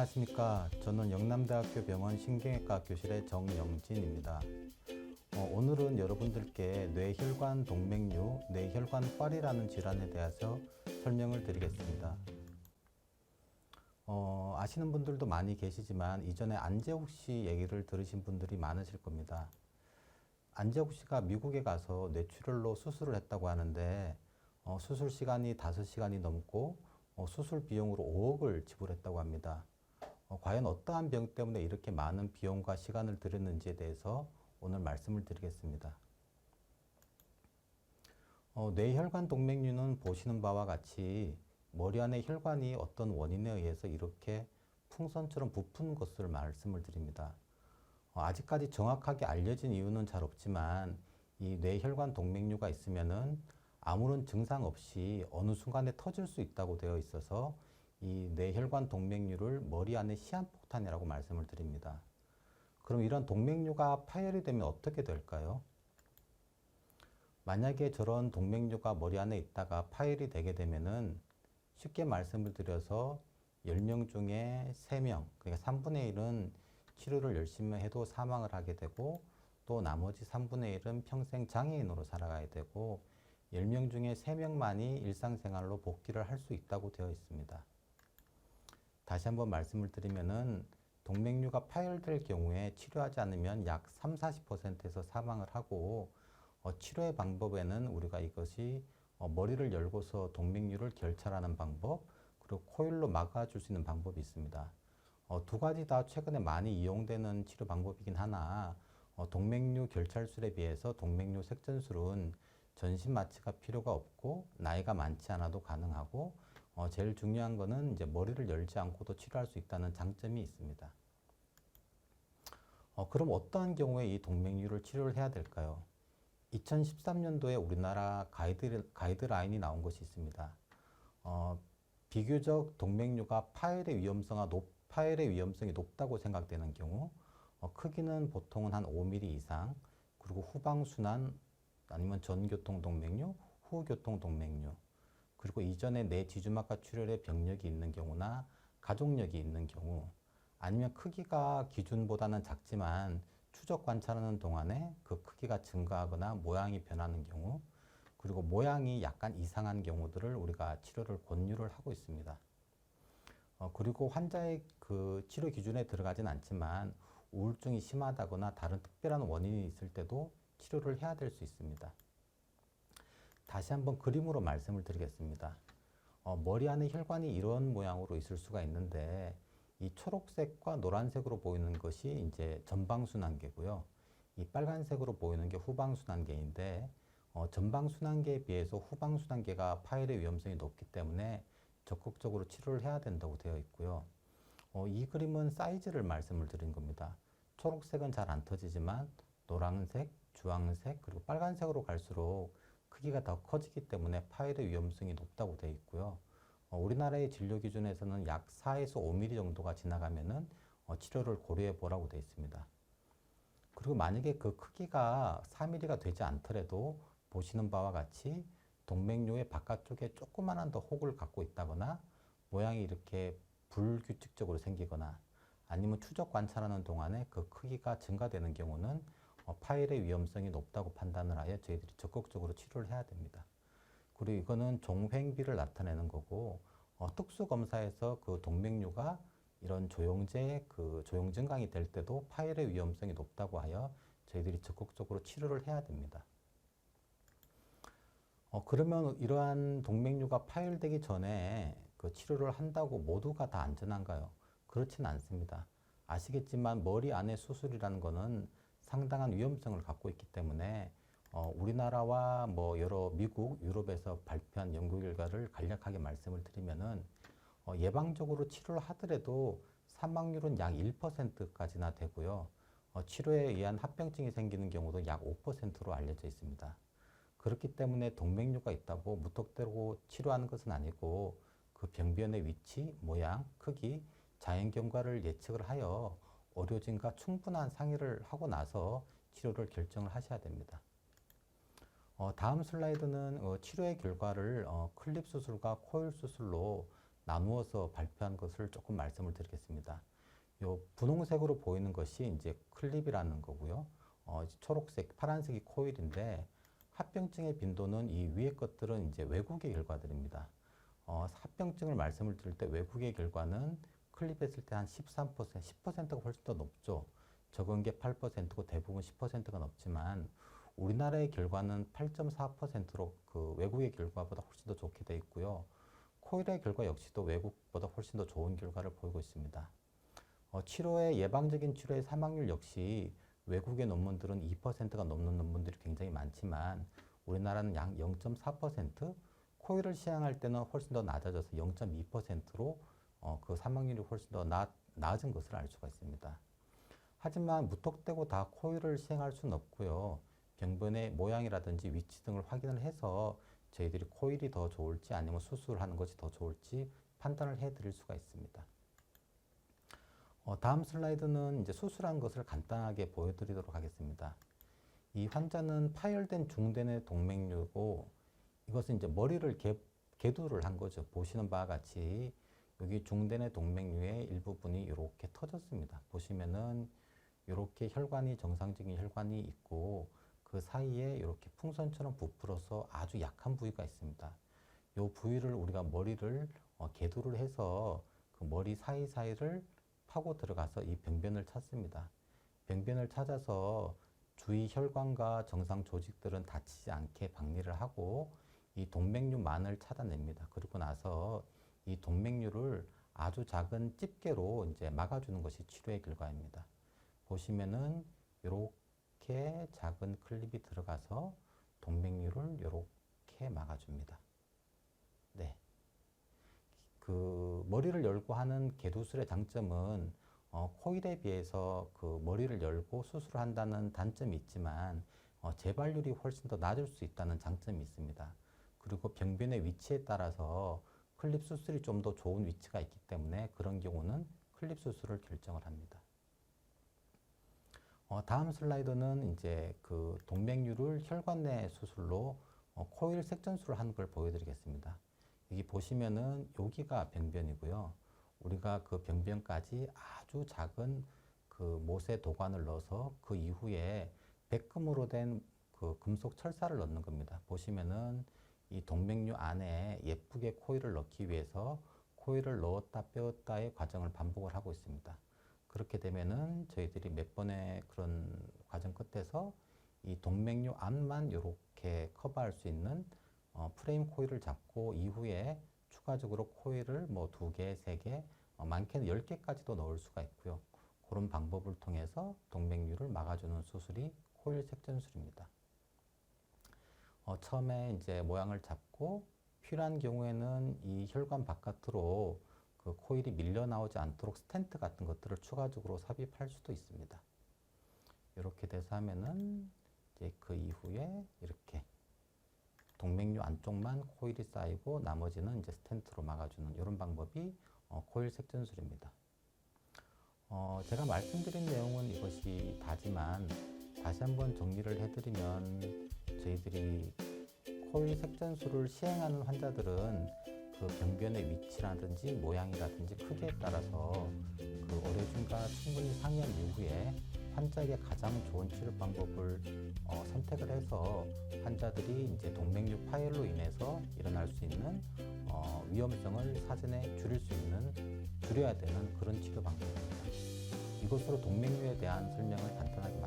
안녕하십니까. 저는 영남대학교 병원 신경외과 교실의 정영진입니다. 오늘은 여러분들께 뇌혈관 동맥류, 뇌혈관빨이라는 질환에 대해서 설명을 드리겠습니다. 아시는 분들도 많이 계시지만 이전에 안재욱 씨 얘기를 들으신 분들이 많으실 겁니다. 안재욱 씨가 미국에 가서 뇌출혈로 수술을 했다고 하는데 수술 시간이 5시간이 넘고 수술 비용으로 5억을 지불했다고 합니다. 과연 어떠한 병 때문에 이렇게 많은 비용과 시간을 들였는지에 대해서 오늘 말씀을 드리겠습니다. 뇌혈관 동맥류는 보시는 바와 같이 머리 안에 혈관이 어떤 원인에 의해서 이렇게 풍선처럼 부푼 것을 말씀을 드립니다. 아직까지 정확하게 알려진 이유는 잘 없지만 이 뇌혈관 동맥류가 있으면은 아무런 증상 없이 어느 순간에 터질 수 있다고 되어 있어서 이 뇌혈관 동맥류를 머리 안에 시한폭탄이라고 말씀을 드립니다. 그럼 이런 동맥류가 파열이 되면 어떻게 될까요? 만약에 저런 동맥류가 머리 안에 있다가 파열이 되게 되면은 쉽게 말씀을 드려서 10명 중에 3명, 그러니까 3분의 1은 치료를 열심히 해도 사망을 하게 되고 또 나머지 3분의 1은 평생 장애인으로 살아가야 되고 10명 중에 3명만이 일상생활로 복귀를 할 수 있다고 되어 있습니다. 다시 한번 말씀을 드리면은 동맥류가 파열될 경우에 치료하지 않으면 약 30~40%에서 사망을 하고 치료의 방법에는 우리가 이것이 머리를 열고서 동맥류를 결찰하는 방법 그리고 코일로 막아줄 수 있는 방법이 있습니다. 두 가지 다 최근에 많이 이용되는 치료 방법이긴 하나 동맥류 결찰술에 비해서 동맥류 색전술은 전신 마취가 필요가 없고 나이가 많지 않아도 가능하고 제일 중요한 거는 이제 머리를 열지 않고도 치료할 수 있다는 장점이 있습니다. 그럼 어떠한 경우에 이 동맥류를 치료를 해야 될까요? 2013년도에 우리나라 가이드라인이 나온 것이 있습니다. 비교적 동맥류가 파열의 위험성이 높다고 생각되는 경우 크기는 보통은 한 5mm 이상 그리고 후방순환 아니면 전교통 동맥류, 후교통 동맥류 그리고 이전에 뇌지주막과 출혈의 병력이 있는 경우나 가족력이 있는 경우 아니면 크기가 기준보다는 작지만 추적 관찰하는 동안에 그 크기가 증가하거나 모양이 변하는 경우 그리고 모양이 약간 이상한 경우들을 우리가 치료를 권유를 하고 있습니다. 그리고 환자의 그 치료 기준에 들어가진 않지만 우울증이 심하다거나 다른 특별한 원인이 있을 때도 치료를 해야 될 수 있습니다. 다시 한번 그림으로 말씀을 드리겠습니다. 머리 안에 혈관이 이런 모양으로 있을 수가 있는데 이 초록색과 노란색으로 보이는 것이 이제 전방순환계고요. 이 빨간색으로 보이는 게 후방순환계인데 전방순환계에 비해서 후방순환계가 파열의 위험성이 높기 때문에 적극적으로 치료를 해야 된다고 되어 있고요. 이 그림은 사이즈를 말씀을 드린 겁니다. 초록색은 잘 안 터지지만 노란색, 주황색, 그리고 빨간색으로 갈수록 크기가 더 커지기 때문에 파열의 위험성이 높다고 되어 있고요. 우리나라의 진료 기준에서는 약 4에서 5mm 정도가 지나가면은 치료를 고려해 보라고 되어 있습니다. 그리고 만약에 그 크기가 4mm가 되지 않더라도 보시는 바와 같이 동맥류의 바깥쪽에 조그만한 더 혹을 갖고 있다거나 모양이 이렇게 불규칙적으로 생기거나 아니면 추적 관찰하는 동안에 그 크기가 증가되는 경우는 파열의 위험성이 높다고 판단을 하여 저희들이 적극적으로 치료를 해야 됩니다. 그리고 이거는 종횡비를 나타내는 거고 특수검사에서 그 동맥류가 이런 조용 증강이 될 때도 파열의 위험성이 높다고 하여 저희들이 적극적으로 치료를 해야 됩니다. 그러면 이러한 동맥류가 파열되기 전에 그 치료를 한다고 모두가 다 안전한가요? 그렇지는 않습니다. 아시겠지만 머리 안의 수술이라는 거는 상당한 위험성을 갖고 있기 때문에 우리나라와 뭐 여러 미국, 유럽에서 발표한 연구 결과를 간략하게 말씀을 드리면은 예방적으로 치료를 하더라도 사망률은 약 1%까지나 되고요. 치료에 의한 합병증이 생기는 경우도 약 5%로 알려져 있습니다. 그렇기 때문에 동맥류가 있다고 무턱대고 치료하는 것은 아니고 그 병변의 위치, 모양, 크기, 자연 경과를 예측을 하여 의료진과 충분한 상의를 하고 나서 치료를 결정을 하셔야 됩니다. 다음 슬라이드는 치료의 결과를 클립 수술과 코일 수술로 나누어서 발표한 것을 조금 말씀을 드리겠습니다. 요 분홍색으로 보이는 것이 이제 클립이라는 거고요. 초록색, 파란색이 코일인데 합병증의 빈도는 이 위에 것들은 이제 외국의 결과들입니다. 합병증을 말씀을 드릴 때 외국의 결과는 클립했을 때 한 13%, 10%가 훨씬 더 높죠. 적은 게 8%고 대부분 10%가 넘지만 우리나라의 결과는 8.4%로 그 외국의 결과보다 훨씬 더 좋게 돼 있고요. 코일의 결과 역시도 외국보다 훨씬 더 좋은 결과를 보이고 있습니다. 치료의 예방적인 치료의 사망률 역시 외국의 논문들은 2%가 넘는 논문들이 굉장히 많지만 우리나라는 약 0.4%, 코일을 시행할 때는 훨씬 더 낮아져서 0.2%로 그 사망률이 훨씬 더 낮은 것을 알 수가 있습니다. 하지만 무턱대고 다 코일을 시행할 수는 없고요. 병변의 모양이라든지 위치 등을 확인을 해서 저희들이 코일이 더 좋을지 아니면 수술을 하는 것이 더 좋을지 판단을 해 드릴 수가 있습니다. 다음 슬라이드는 이제 수술한 것을 간단하게 보여드리도록 하겠습니다. 이 환자는 파열된 중대뇌 동맥류고 이것은 이제 머리를 개두를 한 거죠. 보시는 바와 같이 여기 중대뇌 동맥류의 일부분이 이렇게 터졌습니다. 보시면은 이렇게 혈관이 정상적인 혈관이 있고 그 사이에 이렇게 풍선처럼 부풀어서 아주 약한 부위가 있습니다. 이 부위를 우리가 머리를 개두를 해서 그 머리 사이사이를 파고 들어가서 이 병변을 찾습니다. 병변을 찾아서 주위 혈관과 정상 조직들은 다치지 않게 박리를 하고 이 동맥류만을 찾아냅니다. 그리고 나서 이 동맥류를 아주 작은 집게로 이제 막아주는 것이 치료의 결과입니다. 보시면은 이렇게 작은 클립이 들어가서 동맥류를 이렇게 막아줍니다. 네. 그 머리를 열고 하는 개두술의 장점은 코일에 비해서 그 머리를 열고 수술을 한다는 단점이 있지만 재발률이 훨씬 더 낮을 수 있다는 장점이 있습니다. 그리고 병변의 위치에 따라서 클립 수술이 좀 더 좋은 위치가 있기 때문에 그런 경우는 클립 수술을 결정을 합니다. 다음 슬라이드는 이제 그 동맥류를 혈관 내 수술로 코일 색전술을 하는 걸 보여드리겠습니다. 여기 보시면은 여기가 병변이고요. 우리가 그 병변까지 아주 작은 그 못의 도관을 넣어서 그 이후에 백금으로 된 그 금속 철사를 넣는 겁니다. 보시면은 이 동맥류 안에 예쁘게 코일을 넣기 위해서 코일을 넣었다 빼었다의 과정을 반복을 하고 있습니다. 그렇게 되면은 저희들이 몇 번의 그런 과정 끝에서 이 동맥류 안만 이렇게 커버할 수 있는 프레임 코일을 잡고 이후에 추가적으로 코일을 뭐 2개, 3개, 많게는 10개까지도 넣을 수가 있고요. 그런 방법을 통해서 동맥류를 막아주는 수술이 코일 색전술입니다. 처음에 이제 모양을 잡고 필요한 경우에는 이 혈관 바깥으로 그 코일이 밀려 나오지 않도록 스텐트 같은 것들을 추가적으로 삽입할 수도 있습니다. 이렇게 돼서 하면은 이제 그 이후에 이렇게 동맥류 안쪽만 코일이 쌓이고 나머지는 이제 스텐트로 막아주는 이런 방법이 코일 색전술입니다. 제가 말씀드린 내용은 이것이 다지만 다시 한번 정리를 해드리면 저희들이 코일 색전술을 시행하는 환자들은 그 병변의 위치라든지 모양이라든지 크기에 따라서 그 의료진과 충분히 상의한 이후에 환자에게 가장 좋은 치료 방법을 선택을 해서 환자들이 이제 동맥류 파열로 인해서 일어날 수 있는 위험성을 사전에 줄여야 되는 그런 치료 방법입니다. 이것으로 동맥류에 대한 설명을 간단하게